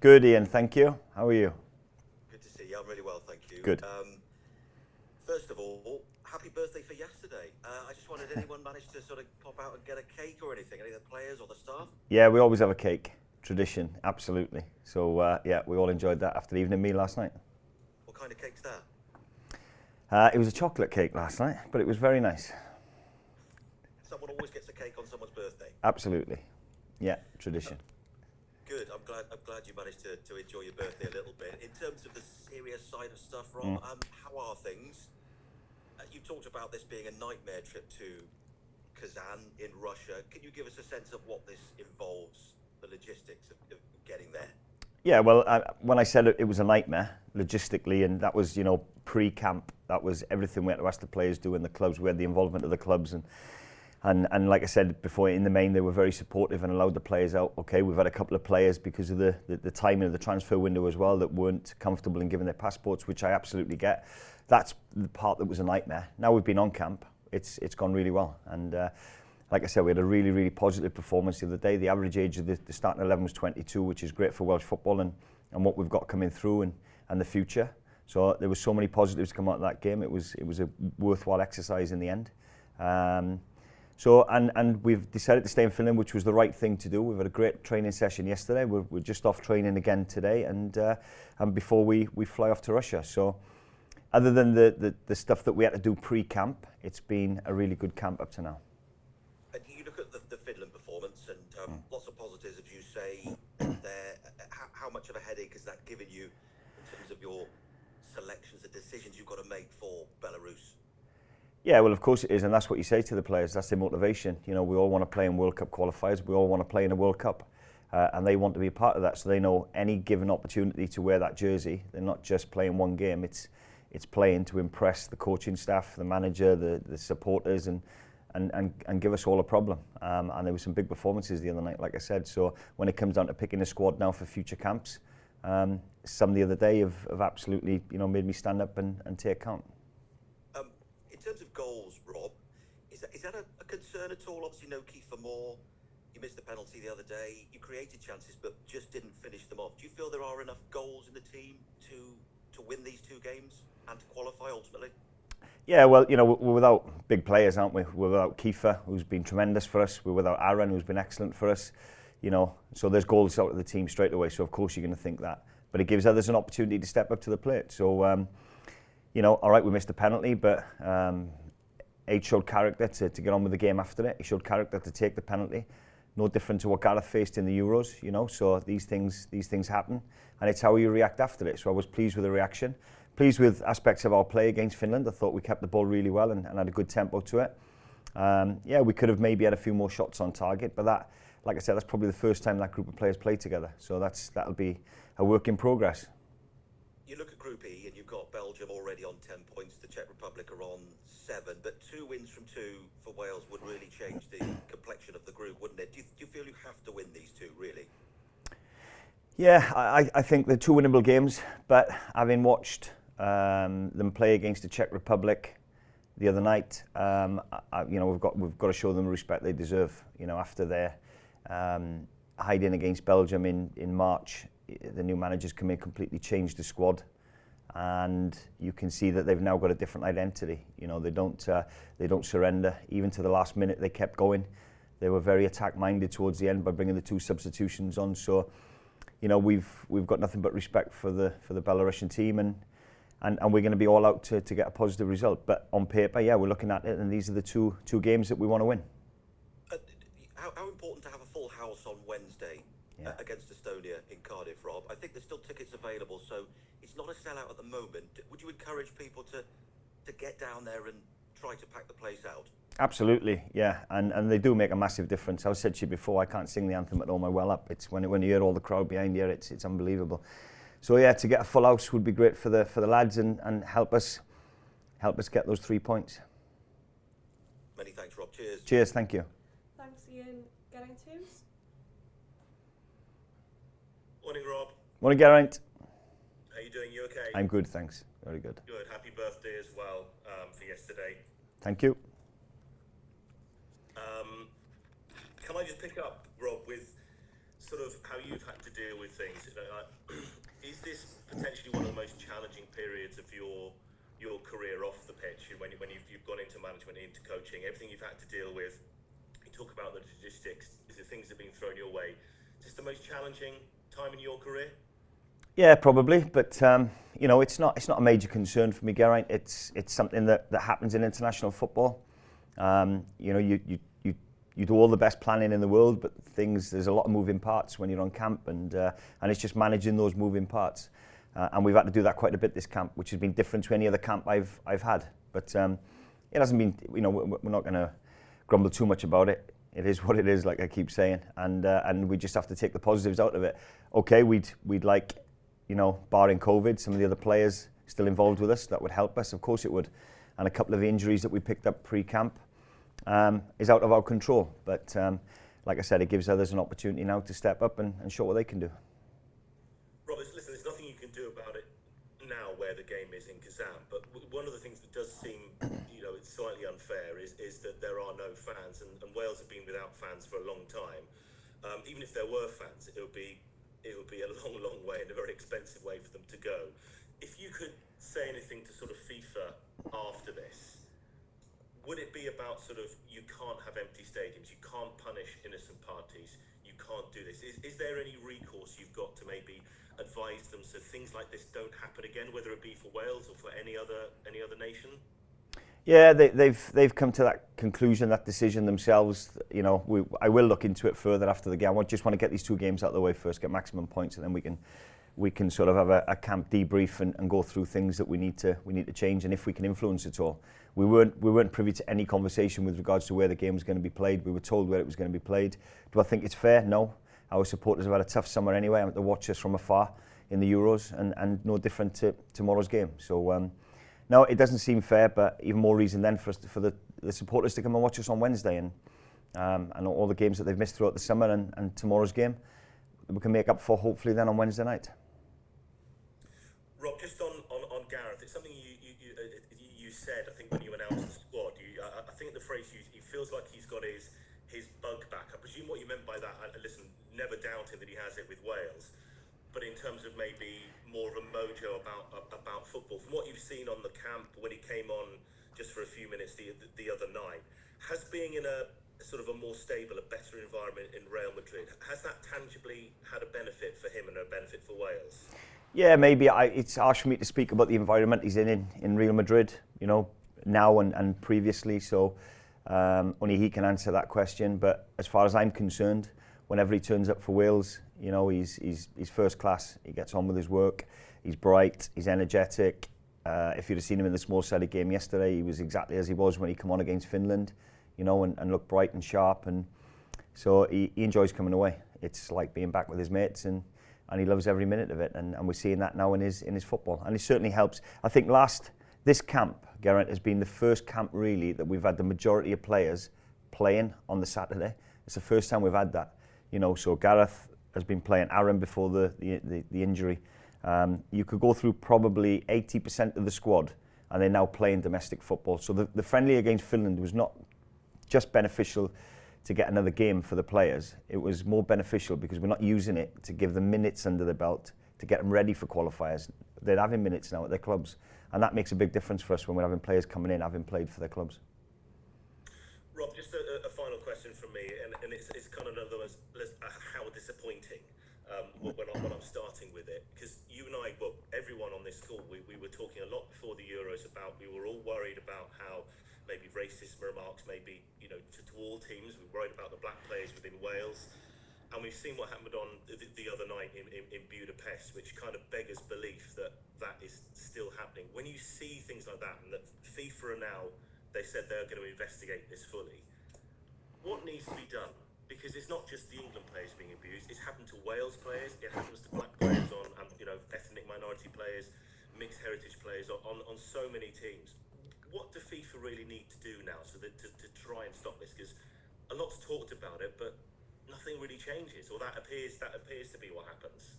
Good, Ian. Thank you. How are you? Good to see you. I'm really well, thank you. Good. First of all, happy birthday for yesterday. I just wondered, anyone managed to sort of pop out and get a cake or anything? Any of the players or the staff? Yeah, we always have a cake. Tradition, absolutely. So, yeah, we all enjoyed that after the evening meal last night. What kind of cake's that? It was a chocolate cake last night, but it was very nice. Someone always gets a cake on someone's birthday. Absolutely. Yeah, tradition. Good. I'm glad you managed to enjoy your birthday a little bit. In terms of the serious side of stuff, Rob, how are things? You talked about this being a nightmare trip to Kazan in Russia. Can you give us a sense of what this involves, the logistics of getting there? Yeah, well, when I said it was a nightmare, logistically, and that was, pre-camp, that was everything we had to ask the players do in the clubs. We had the involvement of the clubs, and like I said before, in the main, they were very supportive and allowed the players out. Okay, we've had a couple of players because of the timing of the transfer window as well that weren't comfortable in giving their passports, which I absolutely get. That's the part that was a nightmare. Now we've been on camp, it's gone really well, and like I said, we had a really, really positive performance the other day. The average age of the starting 11 was 22, which is great for Welsh football and what we've got coming through and the future. So there were so many positives come out of that game. It was a worthwhile exercise in the end. So we've decided to stay in Finland, which was the right thing to do. We've had a great training session yesterday. We're just off training again today, and before we fly off to Russia. So other than the stuff that we had to do pre-camp, it's been a really good camp up to now. You look at the Finland performance and lots of positives, as you say. There, how much of a headache has that given you in terms of your selections, the decisions you've got to make for Belarus? Yeah, well, of course it is, and that's what you say to the players. That's their motivation. We all want to play in World Cup qualifiers. We all want to play in a World Cup, and they want to be a part of that. So they know any given opportunity to wear that jersey, they're not just playing one game. It's playing to impress the coaching staff, the manager, the supporters, and give us all a problem. And there were some big performances the other night, like I said. So when it comes down to picking a squad now for future camps, some the other day have absolutely made me stand up and take count. In terms of goals, Rob, is that a concern at all? Obviously, no Kiefer Moore. You missed the penalty the other day. You created chances, but just didn't finish them off. Do you feel there are enough goals in the team to win these two games and to qualify ultimately? Yeah, well, we're without big players, aren't we? We're without Kiefer, who's been tremendous for us. We're without Aaron, who's been excellent for us. So there's goals out of the team straight away. So of course you're going to think that, but it gives others an opportunity to step up to the plate. So, all right, we missed a penalty, but Age showed character to get on with the game after it. He showed character to take the penalty. No different to what Gareth faced in the Euros, So these things happen, and it's how you react after it. So I was pleased with the reaction. Pleased with aspects of our play against Finland. I thought we kept the ball really well and had a good tempo to it. Yeah, we could have maybe had a few more shots on target, but that, like I said, that's probably the first time that group of players played together. So that'll be a work in progress. You look at Group E and you've got Belgium already on 10 points, the Czech Republic are on 7, but 2 wins from 2 for Wales would really change the complexion of the group, wouldn't it? Do you feel you have to win these two, really? Yeah, I think they're 2 winnable games, but having watched them play against the Czech Republic the other night, we've got to show them the respect they deserve. After their hiding against Belgium in March, the new managers come in, completely changed the squad, and you can see that they've now got a different identity. They don't surrender. Even to the last minute, they kept going. They were very attack-minded towards the end by bringing the 2 substitutions on. So, we've got nothing but respect for the Belarusian team, and we're going to be all out to get a positive result. But on paper, yeah, we're looking at it, and these are the two games that we want to win. How important to have a full house on Wednesday against Estonia in Cardiff, Rob? I think there's still tickets available, so it's not a sellout at the moment. Would you encourage people to get down there and try to pack the place out? Absolutely, yeah, and they do make a massive difference. I said to you before, I can't sing the anthem at all my well up. It's when you hear all the crowd behind you, it's unbelievable. So yeah, to get a full house would be great for the lads and help us get those 3 points. Many thanks, Rob. Cheers. Cheers, thank you. Thanks, Ian. Geraint Hughes. Morning, Rob. Morning, Geraint. How are you doing? You okay? I'm good, thanks. Very good. Good. Happy birthday as well for yesterday. Thank you. Can I just pick up, Rob, with sort of how you've had to deal with things. Is this potentially one of the most challenging periods of your career off the pitch, when you've gone into management, into coaching, everything you've had to deal with? You talk about the logistics, the things that have been thrown your way. Is this the most challenging time in your career? Yeah, probably, but it's not a major concern for me, Geraint. It's something that happens in international football. You do all the best planning in the world, but there's a lot of moving parts when you're on camp, and it's just managing those moving parts. And we've had to do that quite a bit this camp, which has been different to any other camp I've had. But it hasn't been, we're not going to grumble too much about it. It is what it is, like I keep saying, and we just have to take the positives out of it. Okay, we'd like, barring COVID, some of the other players still involved with us, that would help us. Of course it would. And a couple of the injuries that we picked up pre-camp is out of our control. But like I said, it gives others an opportunity now to step up and show what they can do. Rob, listen, there's nothing you can do about it now where the game is in Kazan, but one of the things that does seem, it's slightly unfair is that there are no fans, and Wales have been without fans for a long time. Even if there were fans, it would be a long way and a very expensive way for them to go. If you could say anything to sort of FIFA after this, would it be about sort of, you can't have empty stadiums, you can't punish innocent parties, you can't do this? Is there any recourse you've got to maybe advise them so things like this don't happen again, whether it be for Wales or for any other nation? Yeah, they've come to that conclusion, that decision themselves. I will look into it further after the game. I just want to get these two games out of the way first, get maximum points, and then we can sort of have a camp debrief and go through things that we need to change, and if we can influence it all. We weren't privy to any conversation with regards to where the game was going to be played. We were told where it was going to be played. Do I think it's fair? No. Our supporters have had a tough summer anyway. I went to watch us from afar in the Euros, and no different to tomorrow's game. So no, it doesn't seem fair, but even more reason then for the supporters to come and watch us on Wednesday, and all the games that they've missed throughout the summer, and tomorrow's game we can make up for hopefully then on Wednesday night. Rob, just on Gareth, it's something you said, I think, when you announced the squad. I think the phrase he feels like he's got his bug back. I presume what you meant by that, listen, never doubting that he has it with Wales, but in terms of maybe more of a mojo about football, from what you've seen on the camp when he came on just for a few minutes the other night, has being in a sort of a more stable, a better environment in Real Madrid, has that tangibly had a benefit for him and a benefit for Wales? Yeah, maybe. It's harsh for me to speak about the environment he's in Real Madrid, now and previously, so only he can answer that question. But as far as I'm concerned, whenever he turns up for Wales, he's first class. He gets on with his work. He's bright. He's energetic. If you'd have seen him in the small-sided game yesterday, he was exactly as he was when he came on against Finland, and looked bright and sharp. And so he enjoys coming away. It's like being back with his mates, and he loves every minute of it. And we're seeing that now in his football. And it certainly helps. I think this camp, Geraint, has been the first camp really that we've had the majority of players playing on the Saturday. It's the first time we've had that. So Gareth has been playing, Aaron before the injury. You could go through probably 80% of the squad, and they're now playing domestic football. So the friendly against Finland was not just beneficial to get another game for the players. It was more beneficial because we're not using it to give them minutes under the belt to get them ready for qualifiers. They're having minutes now at their clubs, and that makes a big difference for us when we're having players coming in having played for their clubs. Rob, just a final question from me, and it's kind of another how disappointing when I'm starting with it, because you and I, well, everyone on this call, we were talking a lot before the Euros about, we were all worried about how maybe racist remarks maybe, to all teams. We were worried about the black players within Wales, and we've seen what happened on the other night in Budapest, which kind of beggars belief that is still happening. When you see things like that, and that FIFA are now, they said they're going to investigate this fully, what needs to be done? Because it's not just the England players being abused, it's happened to Wales players, it happens to black players ethnic minority players, mixed heritage players on so many teams. What do FIFA really need to do now to try and stop this? Because a lot's talked about it, but nothing really changes, or that appears to be what happens.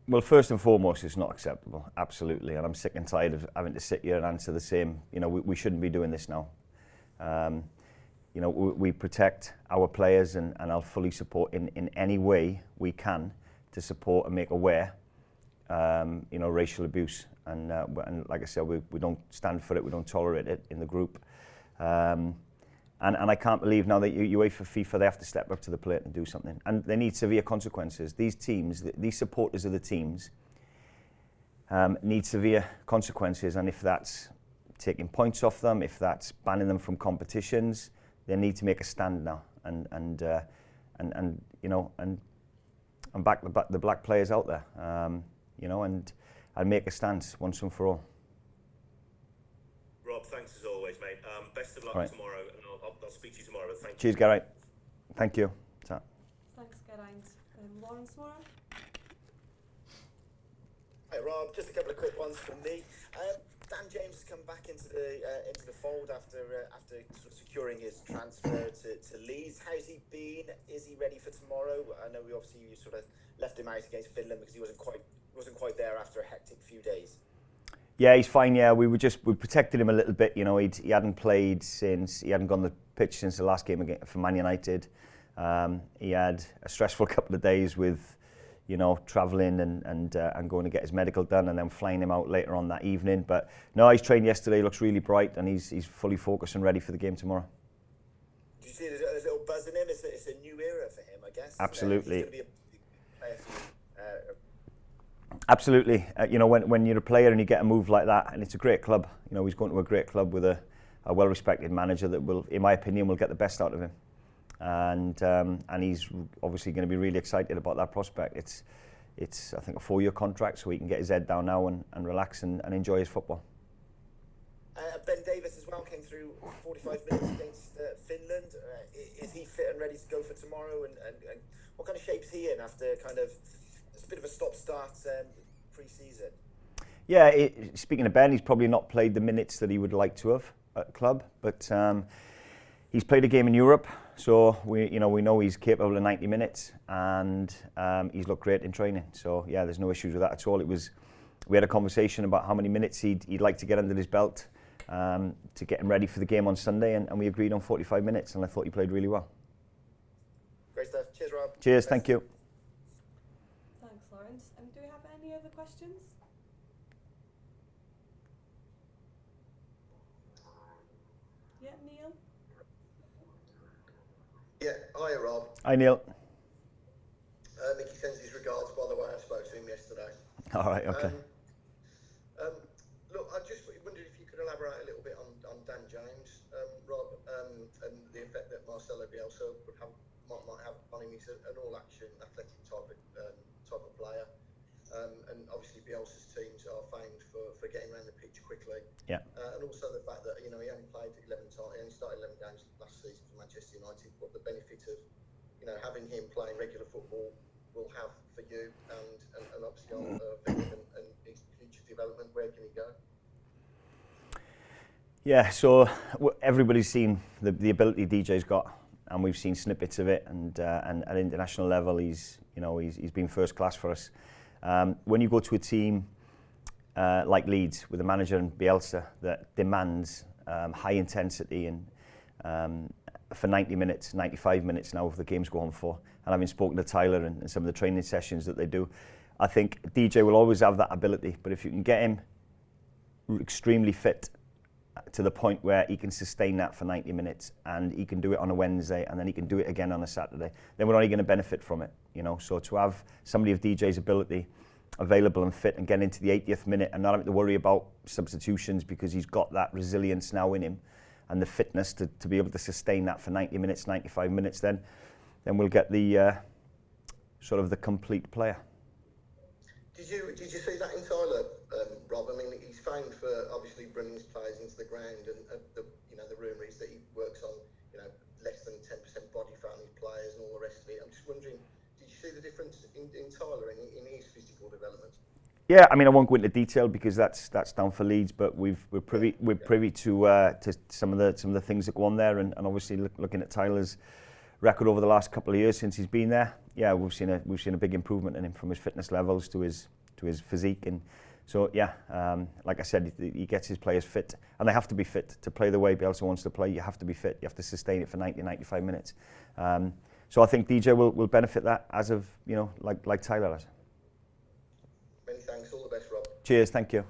Well, first and foremost, it's not acceptable, absolutely, and I'm sick and tired of having to sit here and answer the same. We shouldn't be doing this now. We protect our players, and I'll fully support in any way we can to support and make aware, racial abuse. And like I said, we don't stand for it. We don't tolerate it in the group. And I can't believe now that UEFA, FIFA, they have to step up to the plate and do something. And they need severe consequences. These teams, these supporters of the teams, need severe consequences. And if that's taking points off them, if that's banning them from competitions, they need to make a stand now and back the black players out there, and make a stance once and for all. Rob, thanks as always, mate. Best of luck tomorrow, and I'll speak to you tomorrow. But thank you. Cheers, Geraint. Thank you. Ta. Thanks, Geraint. Lawrence Moore. Hey Rob, just a couple of quick ones from me. Dan James has come back into the fold after sort of securing his transfer to Leeds. How's he been? Is he ready for tomorrow? I know you sort of left him out against Finland because he wasn't quite there after a hectic few days. Yeah, he's fine. Yeah, we protected him a little bit. He hadn't played he hadn't gone the pitch since the last game for Man United. He had a stressful couple of days with, travelling and going to get his medical done, and then flying him out later on that evening. But no, he's trained yesterday. Looks really bright, and he's fully focused and ready for the game tomorrow. Do you see there's a little buzz in him? It's a new era for him, I guess. Absolutely. He's going to be a big player for you. Absolutely. When you're a player and you get a move like that, and it's a great club. He's going to a great club with a well-respected manager that will, in my opinion, will get the best out of him. And he's obviously going to be really excited about that prospect. It's I think a 4-year contract, so he can get his head down now and relax and enjoy his football. Ben Davies as well came through 45 minutes against Finland. Is he fit and ready to go for tomorrow? And what kind of shape's he in after kind of it's a bit of a stop-start pre-season? Yeah, speaking of Ben, he's probably not played the minutes that he would like to have at club, but he's played a game in Europe, so we know he's capable of 90 minutes, and he's looked great in training. So yeah, there's no issues with that at all. We had a conversation about how many minutes he'd like to get under his belt to get him ready for the game on Sunday, and we agreed on 45 minutes, and I thought he played really well. Great stuff. Cheers, Rob. Cheers. Thank you. Thanks, Lawrence. Do we have any other questions? Yeah, Neil. Yeah, hiya Rob. Hi, Neil. Mickey sends his regards, by the way. I spoke to him yesterday. All right, okay. Look, I just wondered if you could elaborate a little bit on Dan James, Rob, and the effect that Marcelo Bielsa might have on him. He's an all-action, athletic type of player, and obviously Bielsa's teams are famed for getting around the pitch quickly. Yeah. And also the fact that he only played 11 times, he only started 11 games last season for Manchester United. What the benefit of having him playing regular football will have for you and obviously on and his future development. Where can he go? Yeah, so everybody's seen the ability DJ's got, and we've seen snippets of it. And at international level, he's been first class for us. When you go to a team like Leeds with a manager and Bielsa that demands high intensity and for 90 minutes, 95 minutes now if the game's going for, and having spoken to Tyler and some of the training sessions that they do, I think DJ will always have that ability. But if you can get him extremely fit to the point where he can sustain that for 90 minutes and he can do it on a Wednesday and then he can do it again on a Saturday, then we're only going to benefit from it, So to have somebody of DJ's ability available and fit and get into the 80th minute and not having to worry about substitutions because he's got that resilience now in him and the fitness to be able to sustain that for 90 minutes, 95 minutes, then we'll get the sort of the complete player. Did you see that in Tyler, Rob? I mean, he's famed for obviously bringing his players into the ground, and the rumour is that he works on less than 10% body fat on his players and all the rest of it. I'm just wondering, did you see the difference in Tyler in his physical development? Yeah, I mean, I won't go into detail because that's down for Leeds, but we're privy to some of the things that go on there, and obviously looking at Tyler's record over the last couple of years since he's been there. Yeah, we've seen a big improvement in him from his fitness levels to his physique, and so yeah, like I said, he gets his players fit, and they have to be fit to play the way Bielsa wants to play. You have to be fit. You have to sustain it for 90, 95 minutes. So I think DJ will benefit that as of, like Tyler has. Many thanks. All the best, Rob. Cheers, thank you.